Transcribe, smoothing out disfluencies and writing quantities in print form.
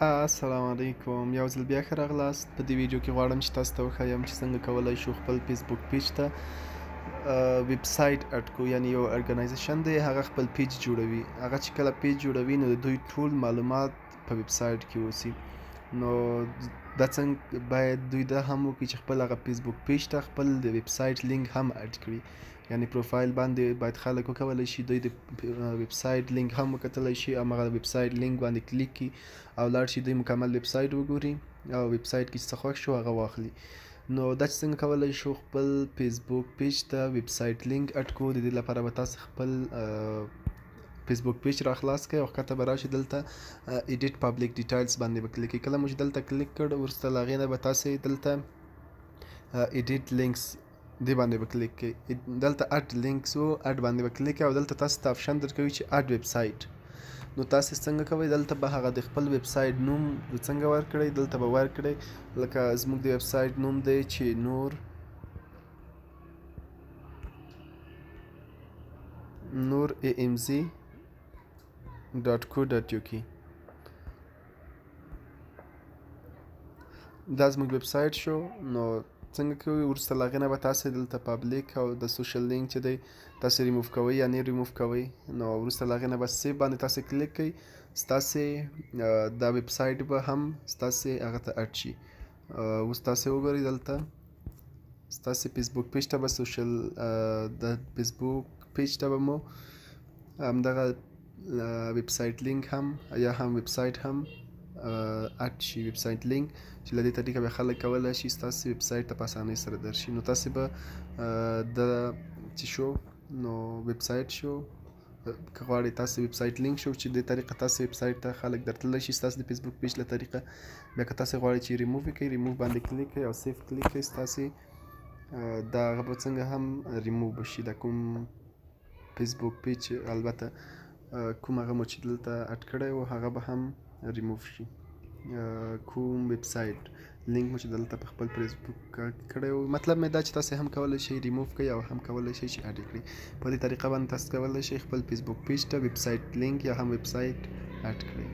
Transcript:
السلام علیکم، یو ځل بیا ښه راغلاست. په دې ویډیو کې غواړم چې تاسو ته وښایم چې څنګه کولی شو خپل فیسبوک پیج ته ویب سایټ اډ کړو. یعنې یو ارګنایزیشن دی، هغه خپل پیج جوړوي. هغه چې کله پیج جوړوي نو د دوی ټول معلومات په ویب سایټ کې اوسي. نو دا څنګه باید دوی دا هم وکړي چې خپل هغه فیسبوک پیج ته خپل د ویب سایټ لینک هم اډ کړي. یعنې پروفایل باندې باید خلک وکولی شي دوی د ویب سایټ لینک هم وکتلی شي، همغه ویب سایټ لینک باندې کلیک کړي او لاړ شي دوی مکمل ویب سایټ وګوري او ویب سایټ کې چې څه خوښ شو هغه واخلي. نو دا چې څنګه کولی شو خپل فیسبوک پیج ته ویب سایټ لینک اډ کړو، د دې لپاره به تاسو خپل فیسبوک پیج را خلاص کړئ او ښکته به راشي دلته ایډیټ پبلیک ډیټیلز باندې به کلیک کړئ. کله مو چې دلته کلیک کړ وروسته له هغې نه به تاسې دلته ایډیټ لینکس دې باندې به کلیک کړئ. دلته اډ لینکس و اډ باندې به کلیک کړئ او دلته تاسو ته آپشن درکوي چې اډ ویب سایټ. نو تاسو څنګه کوئ، دلته به هغه د خپل ویب سایټ نوم څنګه ورکړئ، دلته به ورکړئ لکه زموږ د ویب سایټ نوم دی چې نور AMZ .co.uk. دا زموږ ویب سایټ شو. نو څنګه کوئ، وروسته له هغې نه به تاسې دلته پبلیک او د سوشل لینک چې دی تاسې ریموف کوئ یا نه ریموف کوئ. نو وروسته له هغې نه به سیو باندې تاسې کلیک کوئ، ستاسې دا ویب سایټ به هم ستاسې هغه ته اډ شي. اوس تاسې وګورئ دلته ستاسې فیسبوک پیج ته به د فیسبوک پیج ته به مو همدغه ویب سایټ لینک هم یا هم ویب سایټ هم اډ شي، ویب سایټ لینک چې له دې طریقه به خلک کولی شي ستاسې ویب سایټ ته په اسانۍ سره درشي. نو تاسې به د چې شو نو ویب سایټ شو، که غواړئ تاسې ویب سایټ لینک شو چې دې طریقه تاسې ویب سایټ ته خلک درتللی شي ستاسې د فیسبوک پیج له طریقه. بیا که تاسې غواړئ چې ریموف یې کړئ، ریموف باندې کلیک کړئ او سیف کلیک کړئ، ستاسې دا هغه به څنګه هم ریموو بشي، دا کوم فیسبوک پیج البته کوم هغه مو چې دلته اډ کړی و هغه به هم ریموف شي. کوم ویب سایټ لینک مو چې دلته په خپل فیسبوک کړی و، مطلب مې دا چې تاسې هم کولی شئ ریموف کړئ او هم کولی شئ چې اډ یې کړئ. په دې طریقه باندې تاسو کولی شئ خپل فیسبوک پیج ته ویب سایټ لینک یا هم ویب سایټ اډ کړئ.